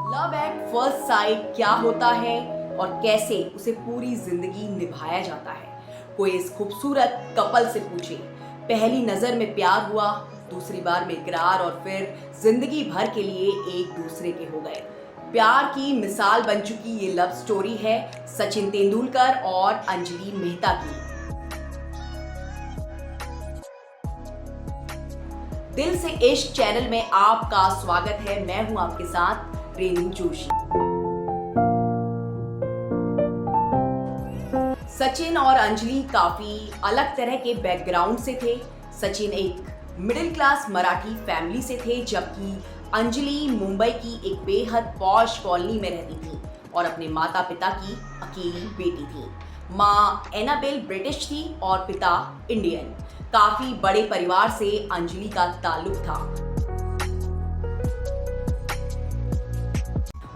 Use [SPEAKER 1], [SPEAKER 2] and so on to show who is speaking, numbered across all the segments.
[SPEAKER 1] Love at first sight क्या होता है और कैसे उसे पूरी जिंदगी निभाया जाता है, कोई इस खूबसूरत कपल से पूछे। पहली नजर में प्यार हुआ, दूसरी बार में इकरार और फिर जिंदगी भर के लिए एक दूसरे के हो गए। प्यार की मिसाल बन चुकी ये लव स्टोरी है सचिन तेंदुलकर और अंजलि मेहता की। दिल से इश्क चैनल में आपका स्वागत है। मैं हूं आपके साथ रेनू जोशी। सचिन और अंजलि काफी अलग तरह के बैकग्राउंड से थे। सचिन एक मिडिल क्लास मराठी फैमिली से थे, जबकि अंजलि मुंबई की एक बेहद पॉश कॉलोनी में रहती थी और अपने माता पिता की अकेली बेटी थी। माँ एनाबेल ब्रिटिश थी और पिता इंडियन। काफी बड़े परिवार से अंजलि का ताल्लुक था।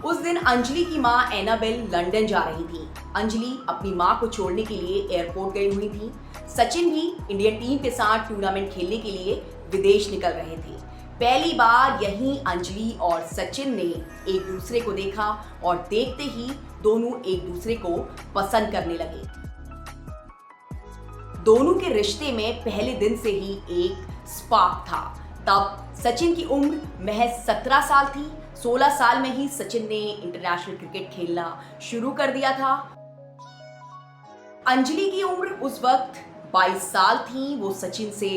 [SPEAKER 1] उस दिन अंजलि की माँ एनाबेल लंदन जा रही थी। अंजलि अपनी माँ को छोड़ने के लिए एयरपोर्ट गई हुई थी। सचिन भी इंडियन टीम के साथ टूर्नामेंट खेलने के लिए विदेश निकल रहे थे। पहली बार यहीं अंजलि और सचिन ने एक दूसरे को देखा और देखते ही दोनों एक दूसरे को पसंद करने लगे। दोनों के रिश्ते में पहले दिन से ही एक स्पार्क था। तब सचिन की उम्र महज 17 साल थी। 16 साल में ही सचिन ने इंटरनेशनल क्रिकेट खेलना शुरू कर दिया था। अंजलि की उम्र उस वक्त 22 साल थी। वो सचिन से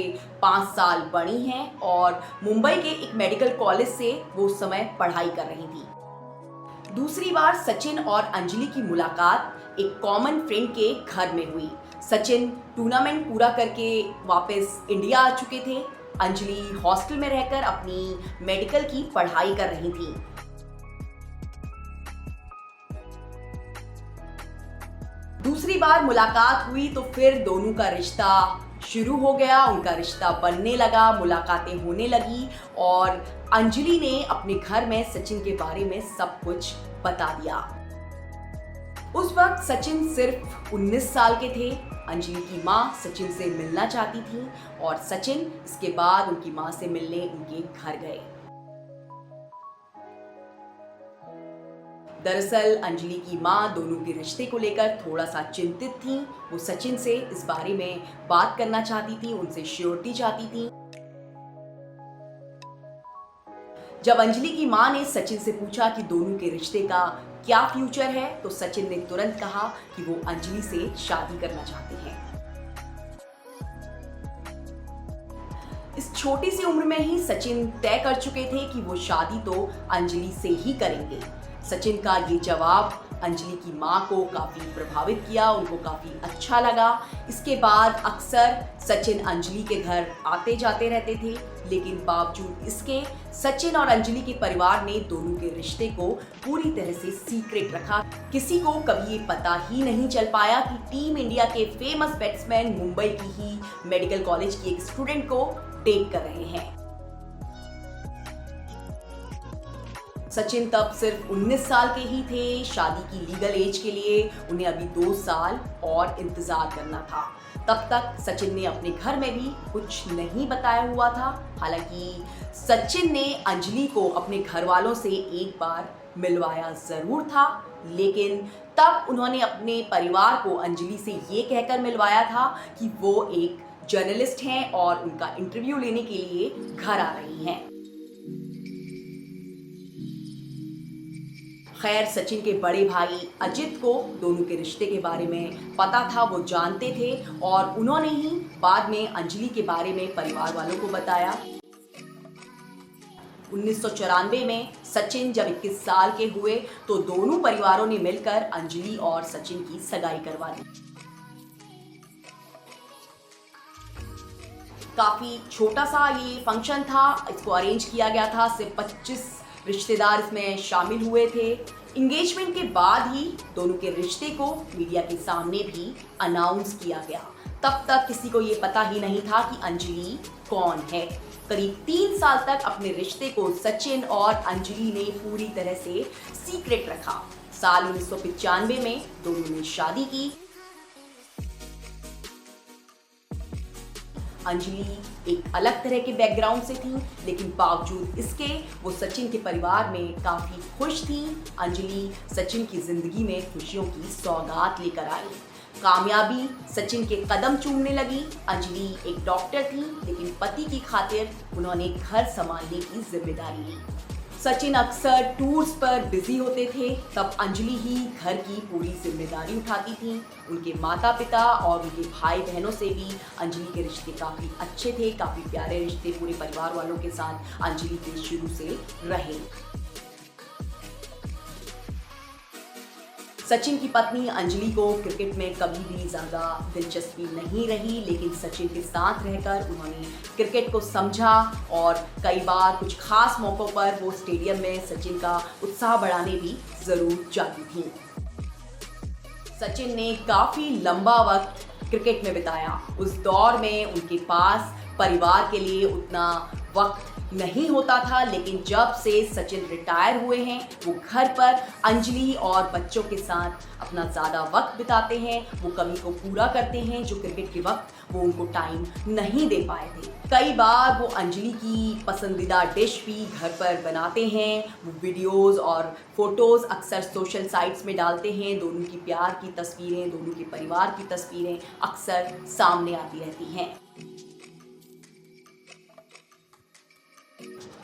[SPEAKER 1] 5 साल बड़ी हैं और मुंबई के एक मेडिकल कॉलेज से वो उस समय पढ़ाई कर रही थी। दूसरी बार सचिन और अंजलि की मुलाकात एक कॉमन फ्रेंड के घर में हुई। सचिन टूर्नामेंट पूरा करके वापस इंडिया आ चुके थे। अंजलि हॉस्टल में रहकर अपनी मेडिकल की पढ़ाई कर रही थी। दूसरी बार मुलाकात हुई तो फिर दोनों का रिश्ता शुरू हो गया। उनका रिश्ता बनने लगा, मुलाकातें होने लगी और अंजलि ने अपने घर में सचिन के बारे में सब कुछ बता दिया। उस वक्त सचिन सिर्फ 19 साल के थे। अंजलि की माँ सचिन से मिलना चाहती थी और सचिन इसके बाद उनकी माँ से मिलने उनके घर गए। दरअसल अंजलि की माँ दोनों के रिश्ते को लेकर थोड़ा सा चिंतित थी। वो सचिन से इस बारे में बात करना चाहती थी, उनसे श्योरिटी चाहती थी। जब अंजलि की माँ ने सचिन से पूछा कि दोनों के रिश्ते का क्या फ्यूचर है, तो सचिन ने तुरंत कहा कि वो अंजलि से शादी करना चाहते हैं। इस छोटी सी उम्र में ही सचिन तय कर चुके थे कि वो शादी तो अंजलि से ही करेंगे। सचिन का ये जवाब अंजलि की माँ को काफी प्रभावित किया, उनको काफी अच्छा लगा। इसके बाद अक्सर सचिन अंजलि के घर आते जाते रहते थे, लेकिन बावजूद इसके सचिन और अंजलि के परिवार ने दोनों के रिश्ते को पूरी तरह से सीक्रेट रखा। किसी को कभी ये पता ही नहीं चल पाया कि टीम इंडिया के फेमस बैट्समैन मुंबई की ही मेडिकल कॉलेज की एक स्टूडेंट को डेट कर रहे हैं। सचिन तब सिर्फ 19 साल के ही थे। शादी की लीगल एज के लिए उन्हें अभी 2 साल और इंतजार करना था। तब तक सचिन ने अपने घर में भी कुछ नहीं बताया हुआ था। हालांकि सचिन ने अंजलि को अपने घर वालों से एक बार मिलवाया जरूर था, लेकिन तब उन्होंने अपने परिवार को अंजलि से ये कहकर मिलवाया था कि वो एक जर्नलिस्ट हैं और उनका इंटरव्यू लेने के लिए घर आ रही हैं। खैर, सचिन के बड़े भाई अजित को दोनों के रिश्ते के बारे में पता था, वो जानते थे और उन्होंने ही बाद में अंजलि के बारे में परिवार वालों को बताया। 1994 में सचिन जब 21 साल के हुए तो दोनों परिवारों ने मिलकर अंजलि और सचिन की सगाई करवा दी। काफी छोटा सा ये फंक्शन था, इसको अरेंज किया गया था। सिर्फ 25 रिश्तेदार इसमें शामिल हुए थे। इंगेजमेंट के बाद ही दोनों के रिश्ते को मीडिया के सामने भी अनाउंस किया गया। तब तक किसी को ये पता ही नहीं था कि अंजलि कौन है। करीब 3 साल तक अपने रिश्ते को सचिन और अंजलि ने पूरी तरह से सीक्रेट रखा। साल 1995 में दोनों ने शादी की। अंजलि एक अलग तरह के बैकग्राउंड से थी, लेकिन बावजूद इसके वो सचिन के परिवार में काफी खुश थी। अंजलि सचिन की जिंदगी में खुशियों की सौगात लेकर आई। कामयाबी सचिन के कदम चूमने लगी। अंजलि एक डॉक्टर थी, लेकिन पति की खातिर उन्होंने घर संभालने की जिम्मेदारी ली। सचिन अक्सर टूर्स पर बिजी होते थे, तब अंजलि ही घर की पूरी जिम्मेदारी उठाती थी। उनके माता पिता और उनके भाई बहनों से भी अंजलि के रिश्ते काफ़ी अच्छे थे, काफ़ी प्यारे रिश्ते पूरे परिवार वालों के साथ अंजलि के शुरू से रहे। सचिन की पत्नी अंजलि को क्रिकेट में कभी भी ज़्यादा दिलचस्पी नहीं रही, लेकिन सचिन के साथ रहकर उन्होंने क्रिकेट को समझा और कई बार कुछ खास मौक़ों पर वो स्टेडियम में सचिन का उत्साह बढ़ाने भी ज़रूर जाती थी। सचिन ने काफ़ी लंबा वक्त क्रिकेट में बिताया। उस दौर में उनके पास परिवार के लिए उतना वक्त नहीं होता था, लेकिन जब से सचिन रिटायर हुए हैं वो घर पर अंजलि और बच्चों के साथ अपना ज़्यादा वक्त बिताते हैं। वो कमी को पूरा करते हैं जो क्रिकेट के वक्त वो उनको टाइम नहीं दे पाए थे। कई बार वो अंजलि की पसंदीदा डिश भी घर पर बनाते हैं। वो वीडियोस और फोटोज़ अक्सर सोशल साइट्स में डालते हैं। दोनों की प्यार की तस्वीरें, दोनों के परिवार की तस्वीरें अक्सर सामने आती रहती हैं।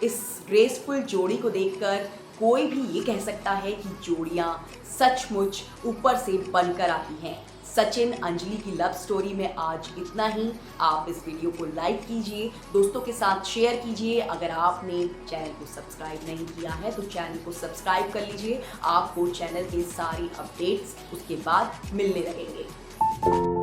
[SPEAKER 1] इस ग्रेसफुल जोड़ी को देखकर कोई भी ये कह सकता है कि जोड़ियां सचमुच ऊपर से बनकर आती हैं। सचिन अंजलि की लव स्टोरी में आज इतना ही। आप इस वीडियो को लाइक कीजिए, दोस्तों के साथ शेयर कीजिए। अगर आपने चैनल को सब्सक्राइब नहीं किया है तो चैनल को सब्सक्राइब कर लीजिए। आपको चैनल के सारे अपडेट्स उसके बाद मिलने लगेंगे।